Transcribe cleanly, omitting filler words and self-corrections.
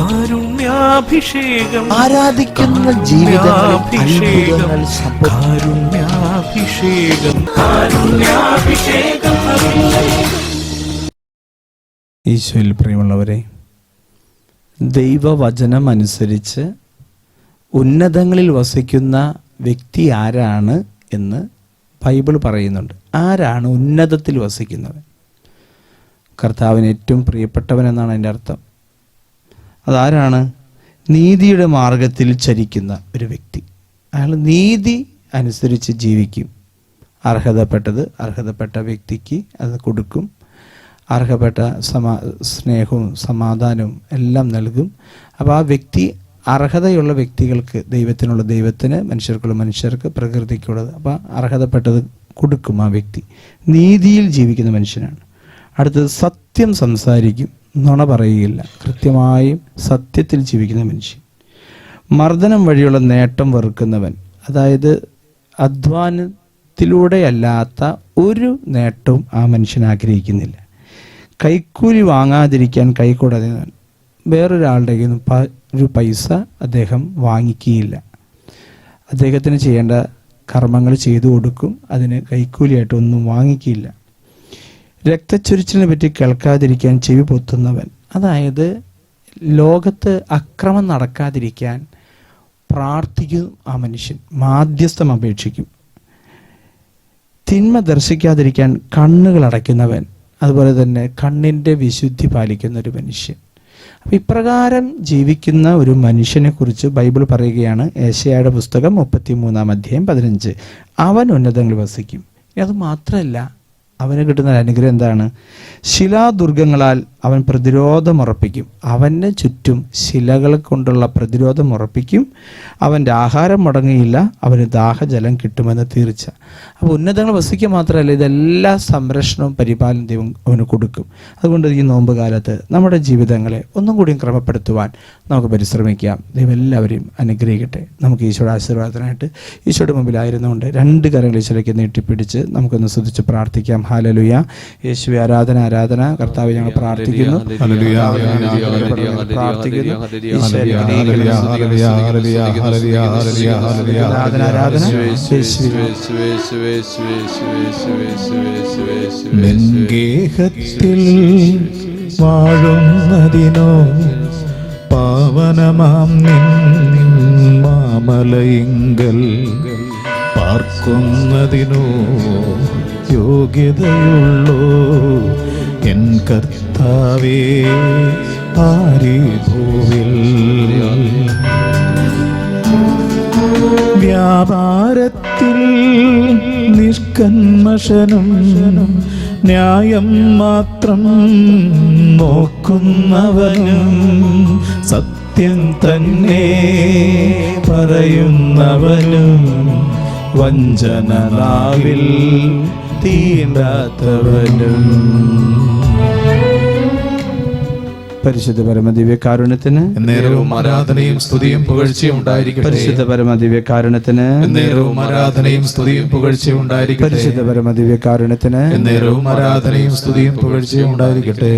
കാരുണ്യാഭിഷേകം, ആരാധിക്കുന്ന ജീവിതങ്ങൾ, കാരുണ്യാഭിഷേകം, കാരുണ്യാഭിഷേകം. ഈശോയിൽ പ്രിയമുള്ളവരെ, ദൈവവചനം അനുസരിച്ച് ഉന്നതങ്ങളിൽ വസിക്കുന്ന വ്യക്തി ആരാണ് എന്ന് ബൈബിൾ പറയുന്നുണ്ട്. ആരാണ് ഉന്നതത്തിൽ വസിക്കുന്നവൻ? കർത്താവിന് ഏറ്റവും പ്രിയപ്പെട്ടവൻ എന്നാണ് അതിൻ്റെ അർത്ഥം. അതാരാണ്? നീതിയുടെ മാർഗത്തിൽ ചരിക്കുന്ന ഒരു വ്യക്തി. അയാൾ നീതി അനുസരിച്ച് ജീവിക്കും. അർഹതപ്പെട്ട വ്യക്തിക്ക് അത് കൊടുക്കും. അർഹപ്പെട്ട സ്നേഹവും സമാധാനവും എല്ലാം നൽകും. അപ്പോൾ ആ വ്യക്തി, അർഹതയുള്ള വ്യക്തികൾക്ക് ദൈവത്തിനുള്ള ദൈവത്തിന്, മനുഷ്യർക്കുള്ള മനുഷ്യർക്ക്, പ്രകൃതിക്കുള്ളത്, അപ്പോൾ അർഹതപ്പെട്ടത് കൊടുക്കും ആ വ്യക്തി. നീതിയിൽ ജീവിക്കുന്ന മനുഷ്യനാണ്. അടുത്തത് സത്യം സംസാരിക്കും, നുണ പറയുകയില്ല, കൃത്യമായും സത്യത്തിൽ ജീവിക്കുന്ന മനുഷ്യൻ. മർദ്ദനം വഴിയുള്ള നേട്ടം വെറുക്കുന്നവൻ, അതായത് അധ്വാനത്തിലൂടെയല്ലാത്ത ഒരു നേട്ടവും ആ മനുഷ്യൻ ആഗ്രഹിക്കുന്നില്ല. കൈക്കൂലി വാങ്ങാതിരിക്കാൻ കൈക്കൂടാതെ വേറൊരാളുടെ ഒരു പൈസ അദ്ദേഹം വാങ്ങിക്കുകയില്ല. അദ്ദേഹത്തിന് ചെയ്യേണ്ട കർമ്മങ്ങൾ ചെയ്തു കൊടുക്കും, അതിന് കൈക്കൂലിയായിട്ടൊന്നും വാങ്ങിക്കുകയില്ല. രക്തച്ചൊരിച്ചിലിനെ പറ്റി കേൾക്കാതിരിക്കാൻ ചെവി പൊത്തുന്നവൻ, അതായത് ലോകത്ത് അക്രമം നടക്കാതിരിക്കാൻ പ്രാർത്ഥിക്കും ആ മനുഷ്യൻ, മാധ്യസ്ഥം അപേക്ഷിക്കും. തിന്മ ദർശിക്കാതിരിക്കാൻ കണ്ണുകൾ അടയ്ക്കുന്നവൻ, അതുപോലെ തന്നെ കണ്ണിൻ്റെ വിശുദ്ധി പാലിക്കുന്ന ഒരു മനുഷ്യൻ. അപ്പം ഇപ്രകാരം ജീവിക്കുന്ന ഒരു മനുഷ്യനെ കുറിച്ച് ബൈബിൾ പറയുകയാണ്. ഏശയ്യായുടെ പുസ്തകം 33-15. അവൻ ഉന്നതങ്ങളിൽ വസിക്കും. അത് മാത്രമല്ല, അവന് കിട്ടുന്ന അനുഗ്രഹം എന്താണ്? ശിലാദുർഗങ്ങളാൽ അവൻ പ്രതിരോധമുറപ്പിക്കും. അവന് ചുറ്റും ശിലകൾ കൊണ്ടുള്ള പ്രതിരോധമുറപ്പിക്കും. അവൻ്റെ ആഹാരം മുടങ്ങിയില്ല, അവന് ദാഹജലം കിട്ടുമെന്ന് തീർച്ച. അപ്പോൾ ഉന്നതങ്ങൾ വസിക്കുക മാത്രമല്ല, ഇതെല്ലാ സംരക്ഷണവും പരിപാലനം ദൈവം അവന് കൊടുക്കും. അതുകൊണ്ട് ഈ നോമ്പ് കാലത്ത് നമ്മുടെ ജീവിതങ്ങളെ ഒന്നും കൂടി ക്രമപ്പെടുത്തുവാൻ നമുക്ക് പരിശ്രമിക്കാം. ദൈവം എല്ലാവരെയും അനുഗ്രഹിക്കട്ടെ. നമുക്ക് ഈശോയുടെ ആശീർവാദത്തിനായിട്ട് ഈശോയുടെ മുമ്പിലായിരുന്നുകൊണ്ട് 2 കരങ്ങൾ ഈശോയ്ക്ക് നീട്ടിപ്പിടിച്ച് നമുക്കൊന്ന് സ്തുതിച്ച് പ്രാർത്ഥിക്കാം. ഹല്ലേലൂയ. യേശുവേ, ആരാധന ആരാധന. കർത്താവേ, ഞങ്ങൾ പ്രാർത്ഥിക്കുന്നു. ഗേഹത്തിൽ വാഴുന്നതിനോ പാവനമാം നിൻ മാമലയിങ്കൽ പാർക്കുന്നതിനോ യോഗ്യതയുള്ളോ എൻ കർത്താവേ ആരീ ഭൂവിൽ. വ്യാപാരത്തിൽ നിഷ്കന്മഷനും ന്യായം മാത്രം നോക്കുന്നവനും സത്യം തന്നെ പറയുന്നവനും വഞ്ചന നാവിൽ തീണ്ടാത്തവനും. പരിശുദ്ധ പരമദിവ്യകാരുണ്യത്തിന് എന്നേരവും ആരാധനയും സ്തുതിയും പുകഴ്ചയും ഉണ്ടായിരിക്കട്ടെ. പരിശുദ്ധ പരമദിവ്യകാരുണ്യത്തിന് എന്നേരവും ആരാധനയും സ്തുതിയും പുകഴ്ചയും ഉണ്ടായിരിക്കട്ടെ. പരിശുദ്ധ പരമദിവ്യകാരുണ്യത്തിന് എന്നേരവും ആരാധനയും സ്തുതിയും പുകഴ്ചയും ഉണ്ടായിരിക്കട്ടെ.